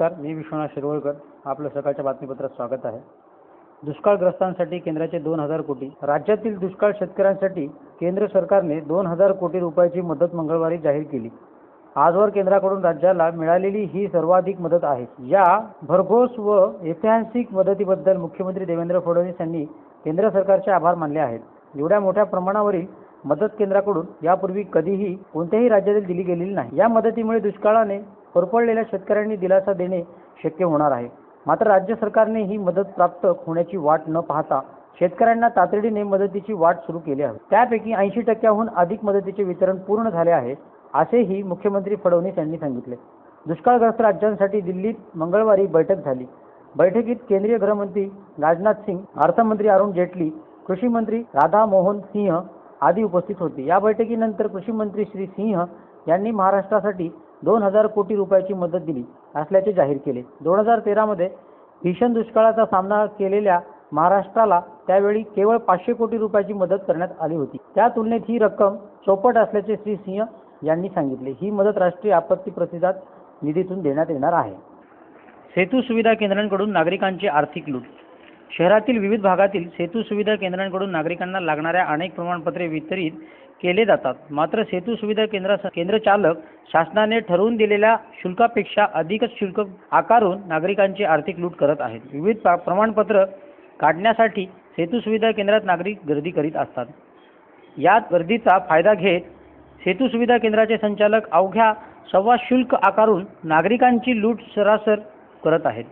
नमस्कार, मी विश्वनाथ शिरवळकर. आपलं सकाळच्या बातमीपत्रात स्वागत आहे. दुष्काळग्रस्तांसाठी केंद्राचे 2000 कोटी. राज्यातील दुष्काळ शेतकऱ्यांसाठी केंद्र सरकारने 2000 कोटी रुपयाची मदत मंगळवारी जाहीर केली. आजवर केंद्राकडून राज्याला मिळालेली ही सर्वाधिक मदत आहे. या भरघोस व ऐतिहासिक मदतीबद्दल मुख्यमंत्री देवेंद्र फडणवीस यांनी केंद्र सरकारचे आभार मानले आहेत. एवढ्या मोठ्या प्रमाणावरील मदत केंद्राकडून यापूर्वी कधीही कोणत्याही राज्यातील दिली गेलेली नाही. या मदतीमुळे दुष्काळाने होरपळलेल्या शेतकऱ्यांनी दिलासा देणे शक्य होणार आहे. मात्र राज्य सरकारने ही मदत प्राप्त होण्याची वाट न पाहता शेतकऱ्यांना तातडीने मदतीची वाट सुरू केली आहे. त्यापैकी 80% अधिक मदतीचे वितरण पूर्ण झाले आहे, असेही मुख्यमंत्री फडणवीस यांनी सांगितले. दुष्काळग्रस्त राज्यांसाठी दिल्लीत मंगळवारी बैठक झाली. बैठकीत केंद्रीय गृहमंत्री राजनाथ सिंग, अर्थमंत्री अरुण जेटली, कृषी मंत्री राधा मोहन सिंह आदी उपस्थित होते. या बैठकीनंतर कृषी मंत्री श्री सिंह यांनी महाराष्ट्रासाठी 2000 कोटी रुपयाची मदत दिली असल्याचे जाहीर केले. 2013 मध्ये भीषण दुष्काळाचा सामना केलेल्या महाराष्ट्राला त्यावेळी केवळ 500 कोटी रुपयाची मदत करण्यात आली होती. त्या तुलनेत ही रक्कम चौपट असल्याचे श्री सिंह यांनी सांगितले. ही मदत राष्ट्रीय आपत्ती प्रतिसाद निधीतून देण्यात येणार आहे. सेतू सुविधा केंद्रांकडून नागरिकांची आर्थिक लूट. शहरातील विविध भागातील सेतू सुविधा केंद्रांकडून नागरिकांना लागणाऱ्या अनेक प्रमाणपत्रे वितरित केले जातात. मात्र सेतू सुविधा केंद्र चालक शासनाने ठरवून दिलेल्या शुल्कापेक्षा अधिकच शुल्क आकारून नागरिकांची आर्थिक लूट करत आहेत. विविध प्रमाणपत्र काढण्यासाठी सेतू सुविधा केंद्रात नागरिक गर्दी करीत असतात. यात गर्दीचा फायदा घेत सेतू सुविधा केंद्राचे संचालक अवघ्या सव्वा शुल्क आकारून नागरिकांची लूट सरासर करत आहेत.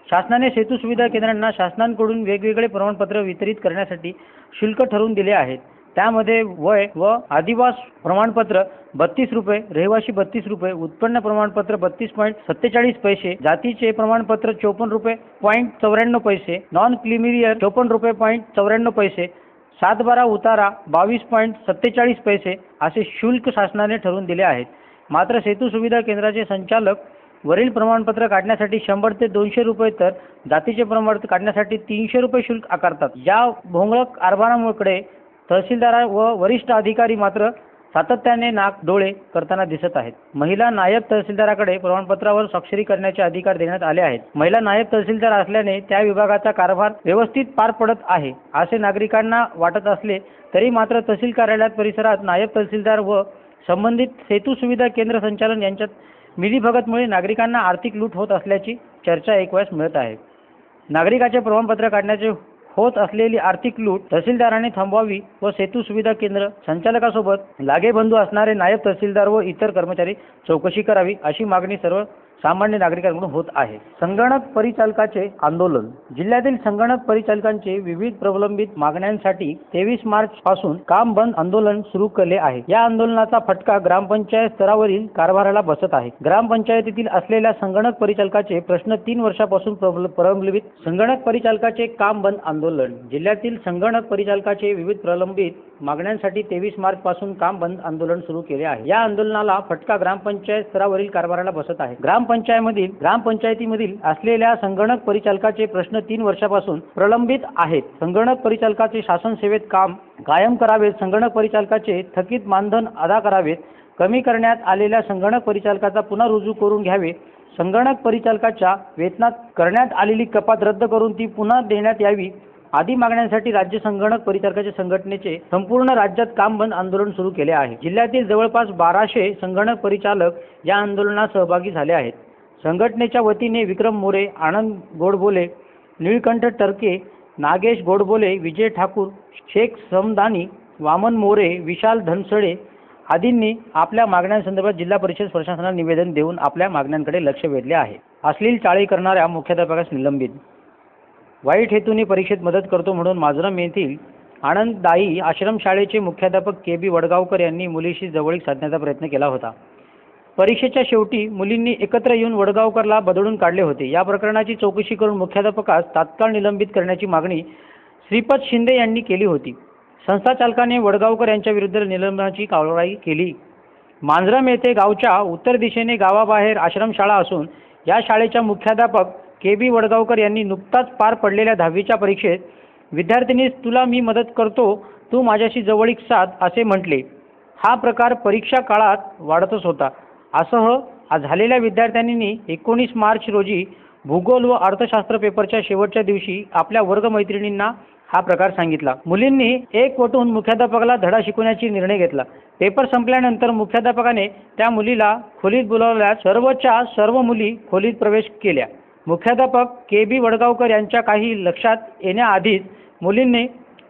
शासनाने सेतू सुविधा केंद्रांना शासनाकडून वेगवेगळे प्रमाणपत्र वितरित करण्यासाठी शुल्क ठरवून दिले आहेत. त्यामध्ये वय व आदिवास प्रमाणपत्र 32 रुपये, रहिवासी 32 रुपये, उत्पन्न प्रमाणपत्र 32.47 पैसे, जातीचे प्रमाणपत्र 54 रुपये 94 पैसे, नॉन क्रिमिलियर 54 रुपये 94 पैसे, 7/12 उतारा 22.47 पैसे असे शुल्क शासनाने ठरवून दिले आहेत. मात्र सेतू सुविधा केंद्राचे संचालक वरील प्रमाणपत्र काढण्यासाठी 100 ते 200 रुपये तर जातीचे प्रमाणपत्र काढण्यासाठी 300 रुपये शुल्क आकारतात. या भोंगळ कारभारामुळे तहसीलदार व वरिष्ठ अधिकारी मात्र सातत्याने नाक डोळे करताना दिसत आहेत. महिला नायब तहसीलदाराकडे प्रमाणपत्रावर स्वाक्षरी करण्याचे अधिकार देण्यात आले आहेत. महिला नायब तहसीलदार असल्याने त्या विभागाचा कारभार व्यवस्थित पार पडत आहे असे नागरिकांना वाटत असले तरी मात्र तहसील कार्यालयात परिसरात नायब तहसीलदार व संबंधित सेतू सुविधा केंद्र संचालन यांच्यात मिलीभगतमुळे नागरिकांना आर्थिक लूट होत असल्याची चर्चा ऐकवायला मिळत आहे. नागरिकाचे प्रमाणपत्र काढण्याचे होत असलेली आर्थिक लूट तहसीलदारांनी थांबवावी व सेतू सुविधा केंद्र संचालकासोबत लागेबंधू असणारे नायब तहसीलदार व इतर कर्मचारी चौकशी करावी अशी मागणी सर्वसामान्य नागरिकांकडून होत आहे. संगणक परिचालकाचे आंदोलन. जिल्ह्यातील संगणक परिचालकांचे विविध प्रलंबित मागण्यांसाठी 23 मार्च पासून काम बंद आंदोलन सुरू केले आहे. या आंदोलनाचा फटका ग्रामपंचायत स्तरावरील कारभाराला बसत आहे. ग्रामपंचायतीतील असलेल्या संगणक परिचालकाचे प्रश्न 3 वर्षापासून प्रलंबित. संगणक परिचालकाचे काम बंद आंदोलन. जिल्ह्यातील संगणक परिचालकाचे विविध प्रलंबित मागण्यांसाठी 23 मार्च पासून काम बंद आंदोलन सुरू केले आहे. या आंदोलनाला फटका ग्रामपंचायत स्तरावरील कारभाराला बसत आहे. ग्रामपंचायतीमधील असलेल्या संगणक परिचालकाचे प्रश्न 3 वर्षापासून प्रलंबित आहेत. संगणक परिचालकाचे शासन सेवेत काम कायम करावेत. संगणक परिचालकाचे थकीत मानधन अदा करावेत. कमी करण्यात आलेल्या संगणक परिचालकाचा पुन्हा रुजू करून घ्यावे. संगणक परिचालकाच्या वेतनात करण्यात आलेली कपात रद्द करून ती पुन्हा देण्यात यावी आदी मागण्यांसाठी राज्य संगणक परिचालकाच्या संघटनेचे संपूर्ण राज्यात काम बंद आंदोलन सुरू केले आहे. जिल्ह्यातील जवळपास 1200 संगणक परिचालक या आंदोलनात सहभागी झाले आहेत. संघटनेच्या वतीने विक्रम मोरे, आनंद गोडबोले, निळकंठ टर्के, नागेश गोडबोले, विजय ठाकूर, शेख समदानी, वामन मोरे, विशाल धनसडे आदींनी आपल्या मागण्यांसंदर्भात जिल्हा परिषद प्रशासनाला निवेदन देऊन आपल्या मागण्यांकडे लक्ष वेधले आहे. अश्लील चाळी करणाऱ्या मुख्याध्यापकास निलंबित. वाईट हेतूने परीक्षेत मदत करतो म्हणून माजरम येथील आनंददायी आश्रमशाळेचे मुख्याध्यापक के.बी. वडगावकर यांनी मुलीशी जवळीक साधण्याचा प्रयत्न केला होता. परीक्षेच्या शेवटी मुलींनी एकत्र येऊन वडगावकरला बदलून काढले होते. या प्रकरणाची चौकशी करून मुख्याध्यापकास तात्काळ निलंबित करण्याची मागणी श्रीपद शिंदे यांनी केली होती. संस्थाचालकाने वडगावकर यांच्या विरुद्ध निलंबनाची कारवाई केली. मांजरम येथे गावच्या उत्तर दिशेने गावाबाहेर आश्रमशाळा असून या शाळेच्या मुख्याध्यापक के.बी. वडगावकर यांनी नुकताच पार पडलेल्या 10वीच्या परीक्षेत विद्यार्थिनीस तुला मी मदत करतो, तू माझ्याशी जवळीक साध असे म्हटले. हा प्रकार परीक्षा काळात वाढतच होता. असं आज झालेल्या विद्यार्थ्यांनी 19 मार्च रोजी भूगोल व अर्थशास्त्र पेपरच्या शेवटच्या दिवशी आपल्या वर्गमैत्रिणींना हा प्रकार सांगितला. मुलींनी एक वटून मुख्याध्यापकाला धडा शिकवण्याचा निर्णय घेतला. पेपर संपल्यानंतर मुख्याध्यापकाने त्या मुलीला खोलीत बोलावल्यास सर्वच्या सर्व मुली खोलीत प्रवेश केल्या. मुख्याध्यापक के.बी. वडगावकर यांच्या काही लक्षात येण्याआधीच मुलींनी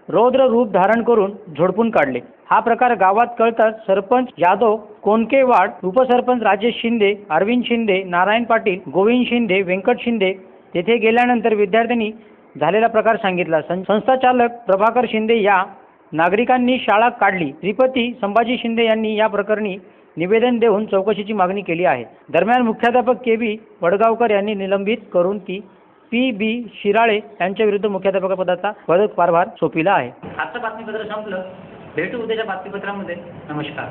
रौद्र रूप धारण करून झोडपून काढले. हा प्रकार गावात कळताच सरपंच यादव कोनकेवाड, उपसरपंच राजेश शिंदे, अरविंद शिंदे, नारायण पाटील, गोविंद शिंदे, व्यंकट शिंदे तेथे गेल्यानंतर विद्यार्थ्यांनी झालेला प्रकार सांगितला. संस्थाचालक प्रभाकर शिंदे या नागरिकांनी शाळा काढली. श्रीपती संभाजी शिंदे यांनी या प्रकरणी निवेदन देऊन चौकशीची मागणी केली आहे. दरम्यान मुख्याध्यापक के.बी. वडगावकर यांनी निलंबित करून पी.बी. शिराळे यांच्या विरुद्ध मुख्याध्यापकपदाचा पदकारभार सोपविला आहे. आजचं बातमीपत्र संपलं. भेटू उद्याच्या बातमीपत्रामध्ये. नमस्कार.